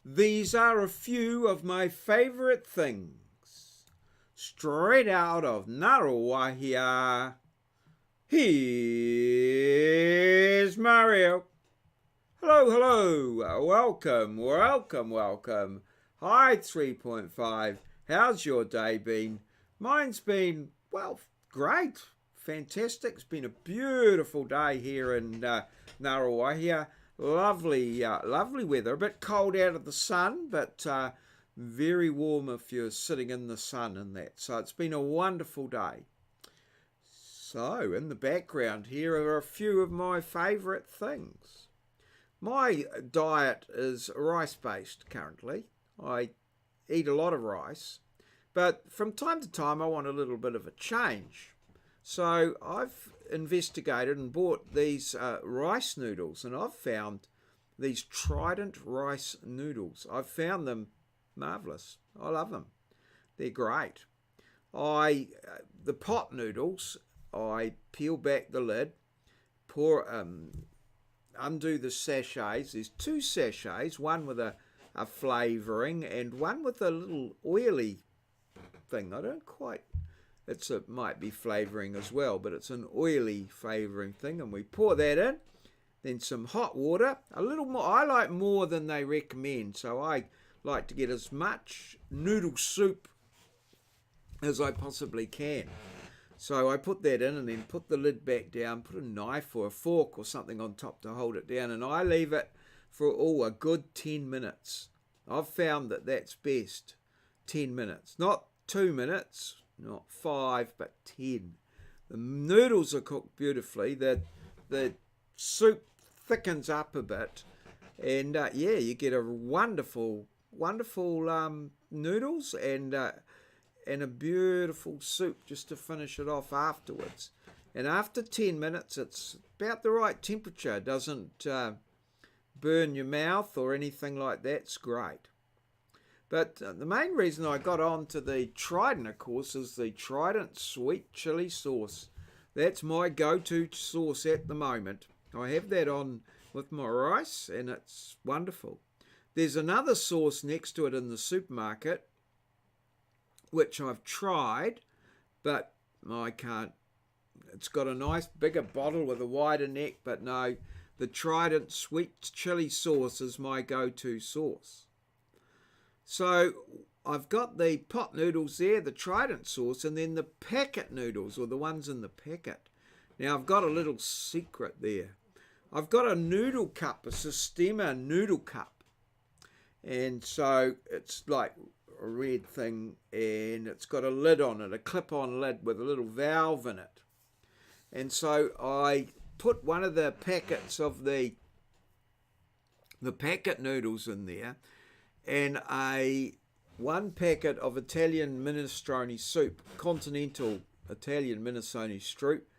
These are a few of my favourite things, straight out of Ngaruawahia. Here's Maurieo. Hello, hello, welcome, welcome, welcome. Hi 3.5, how's your day been? Mine's been, well, great, fantastic. It's been a beautiful day here in Ngaruawahia. Lovely weather, a bit cold out of the sun, but very warm if you're sitting in the sun and that. So it's been a wonderful day. So in the background here are a few of my favourite things. My diet is rice-based currently. I eat a lot of rice, but from time to time I want a little bit of a change. So I've investigated and bought these rice noodles, and I've found these Trident rice noodles. I've found them marvellous. I love them. They're great. The pot noodles, I peel back the lid, undo the sachets. There's two sachets, one with a flavouring and one with a little oily thing. It might be flavouring as well, but it's an oily flavouring thing, and we pour that in. Then some hot water, a little more. I like more than they recommend, so I like to get as much noodle soup as I possibly can. So I put that in and then put the lid back down, put a knife or a fork or something on top to hold it down, and I leave it for a good 10 minutes. I've found that that's best, 10 minutes, not 2 minutes. Not 5, but 10. The noodles are cooked beautifully. The soup thickens up a bit, and you get a wonderful noodles and a beautiful soup just to finish it off afterwards. And after 10 minutes, it's about the right temperature. It doesn't burn your mouth or anything like that. It's great. But the main reason I got on to the Trident, of course, is the Trident sweet chili sauce. That's my go-to sauce at the moment. I have that on with my rice, and it's wonderful. There's another sauce next to it in the supermarket, which I've tried, but I can't. It's got a nice bigger bottle with a wider neck, but no, the Trident sweet chili sauce is my go-to sauce. So I've got the pot noodles there, the Trident sauce, and then the packet noodles, or the ones in the packet. Now I've got a little secret there. I've got a noodle cup, a Sistema noodle cup. And so it's like a red thing, and it's got a lid on it, a clip-on lid with a little valve in it. And so I put one of the packets of the packet noodles in there, and one packet of Italian minestrone soup, continental Italian minestrone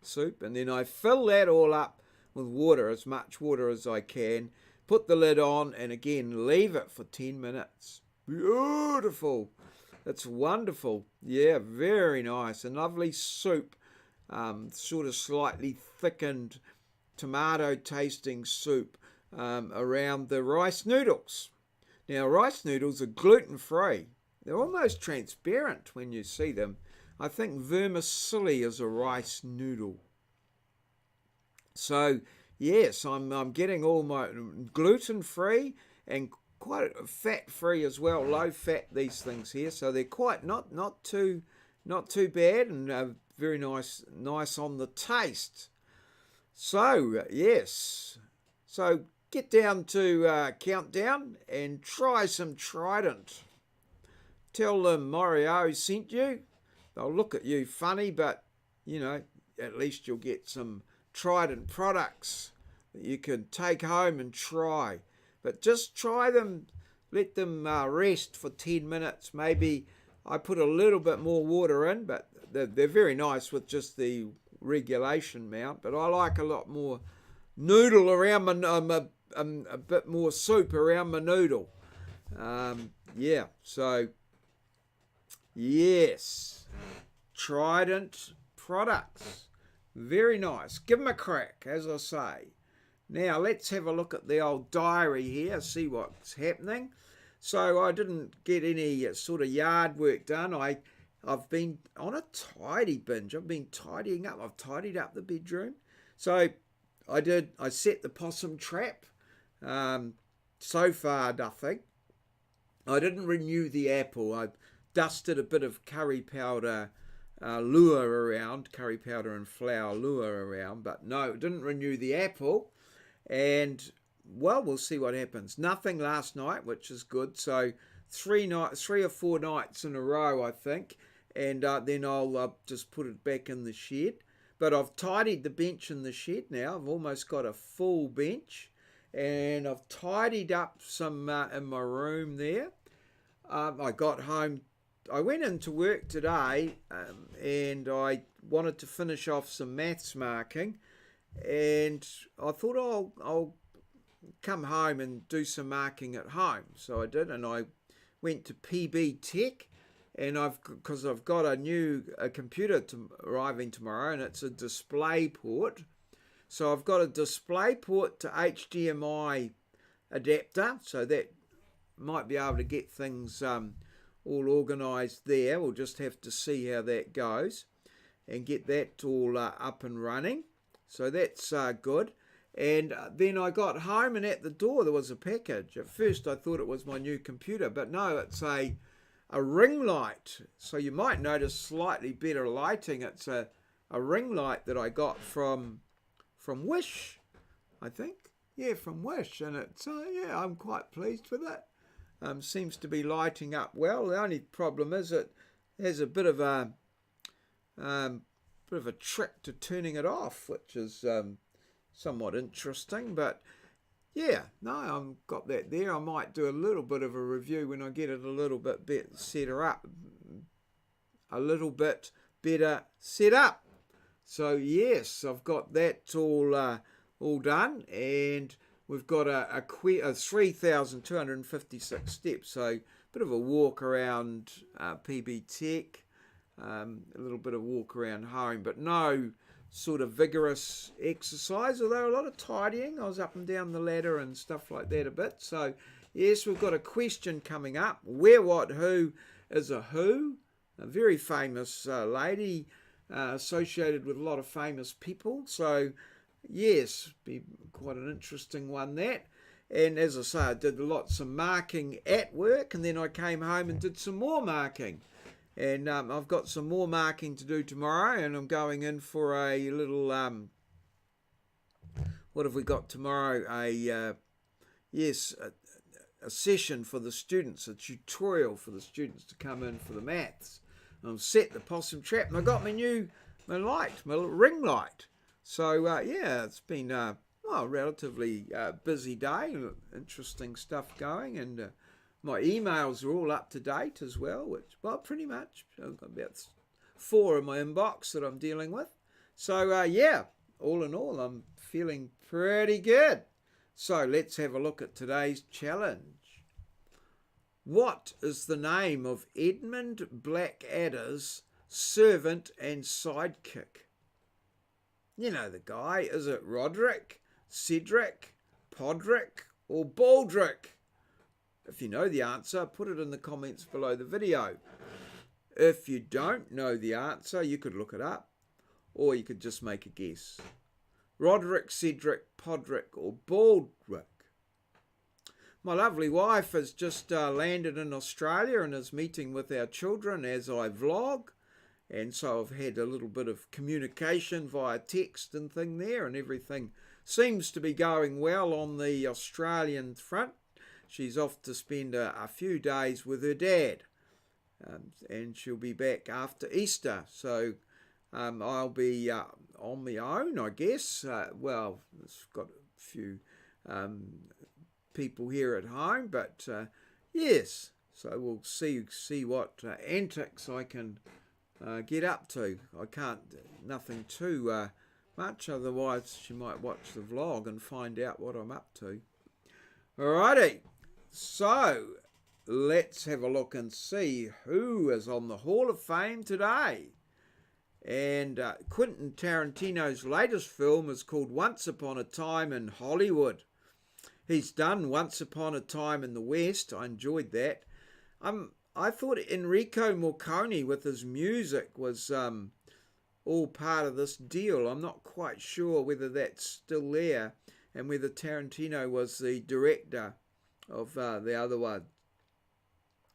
soup, and then I fill that all up with water, as much water as I can, put the lid on, and again leave it for 10 minutes. Beautiful. It's wonderful. Yeah, very nice. A lovely soup, sort of slightly thickened tomato tasting soup around the rice noodles. Now, rice noodles are gluten-free. They're almost transparent when you see them. I think vermicelli is a rice noodle. So, yes, I'm getting all my gluten-free and quite fat-free as well. Low fat, these things here. So they're quite not too bad, and very nice on the taste. So, yes. So get down to Countdown and try some Trident. Tell them maurieo sent you. They'll look at you funny, but, at least you'll get some Trident products that you can take home and try. But just try them, let them rest for 10 minutes. Maybe I put a little bit more water in, but they're very nice with just the regulation amount. But I like a lot more noodle around a bit more soup around my noodle. So yes, Trident products, very nice. Give them a crack, as I say. Now let's have a look at the old diary here, see what's happening. So I didn't get any sort of yard work done. I've been on a tidy binge. I've been tidying up. I've tidied up the bedroom. So I set the possum trap. So far, nothing. I didn't renew the apple. I dusted a bit of curry powder lure around, curry powder and flour lure around, but no, didn't renew the apple. And well, we'll see what happens. Nothing last night, which is good. So 3 or 4 nights in a row, I think, and then I'll just put it back in the shed. But I've tidied the bench in the shed now. I've almost got a full bench, and I've tidied up some in my room there. I got home. I went into work today, and I wanted to finish off some maths marking, and I thought I'll come home and do some marking at home. So I did, and I went to PB Tech, and because I've got a computer arriving tomorrow, and it's a display port. So I've got a display port to HDMI adapter, so that might be able to get things all organised there. We'll just have to see how that goes and get that all up and running. So that's good. And then I got home, and at the door there was a package. At first I thought it was my new computer, but no, it's a ring light. So you might notice slightly better lighting. It's a ring light that I got from Wish, I think. Yeah, from Wish, and it's yeah, I'm quite pleased with it. Seems to be lighting up well. The only problem is it has a bit of a trick to turning it off, which is somewhat interesting. But yeah, no, I've got that there. I might do a little bit of a review when I get it a little bit better set up. So yes, I've got that all done, and we've got a 3,256 steps, so a bit of a walk around PB Tech, a little bit of walk around home, but no sort of vigorous exercise, although a lot of tidying. I was up and down the ladder and stuff like that a bit. So yes, we've got a question coming up. Where, what, who is a who? A very famous lady associated with a lot of famous people. So yes, be quite an interesting one, that. And as I say, I did lots of marking at work, and then I came home and did some more marking. And I've got some more marking to do tomorrow, and I'm going in for a little, what have we got tomorrow? A session for the students, a tutorial for the students to come in for the maths. And I've set the possum trap, and I got my ring light. So, yeah, it's been a relatively busy day, interesting stuff going, and my emails are all up to date as well, which, well, pretty much. I've got about 4 in my inbox that I'm dealing with. So, yeah, all in all, I'm feeling pretty good. So, let's have a look at today's challenge. What is the name of Edmund Blackadder's servant and sidekick? You know the guy. Is it Roderick, Cedric, Podrick, or Baldrick? If you know the answer, put it in the comments below the video. If you don't know the answer, you could look it up, or you could just make a guess. Roderick, Cedric, Podrick, or Baldrick? My lovely wife has just landed in Australia and is meeting with our children as I vlog. And so I've had a little bit of communication via text and thing there, and everything seems to be going well on the Australian front. She's off to spend a few days with her dad, and she'll be back after Easter. So I'll be on my own, I guess. Well, it's got a few people here at home, but yes. So we'll see what antics I can get up to. I can't, nothing too much, otherwise she might watch the vlog and find out what I'm up to. Alrighty, so let's have a look and see who is on the Hall of Fame today. And Quentin Tarantino's latest film is called Once Upon a Time in Hollywood. he's done Once Upon a Time in the West. I enjoyed that. I thought Enrico Morricone with his music was all part of this deal. I'm not quite sure whether that's still there and whether Tarantino was the director of the other one.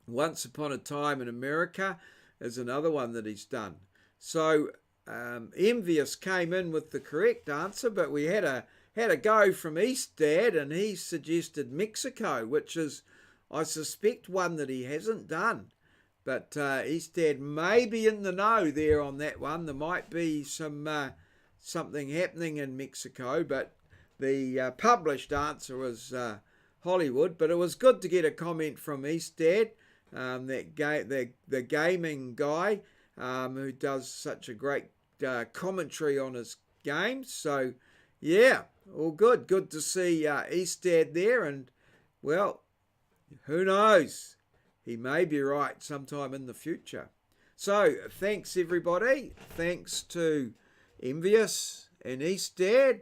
Once Upon a Time in America is another one that he's done. So Envious came in with the correct answer, but we had a go from Eastdad, and he suggested Mexico, which is, I suspect, one that he hasn't done. But Eastdad may be in the know there on that one. There might be something happening in Mexico, but the published answer was Hollywood. But it was good to get a comment from Eastdad, the gaming guy, who does such a great commentary on his games. So, yeah, all good. Good to see Eastdad there, and, well, who knows? He may be right sometime in the future. So, thanks everybody. Thanks to Envious and Eastdad,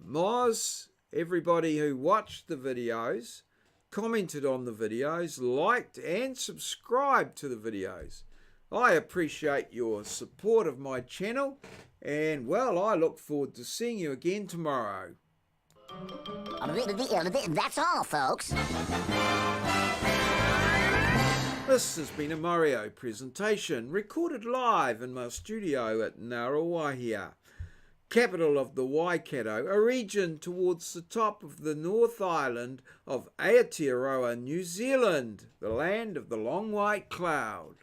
Moz, everybody who watched the videos, commented on the videos, liked and subscribed to the videos. I appreciate your support of my channel, and, well, I look forward to seeing you again tomorrow. That's all, folks. This has been a maureo presentation, recorded live in my studio at Ngaruawahia, capital of the Waikato, a region towards the top of the North Island of Aotearoa, New Zealand, the land of the long white cloud.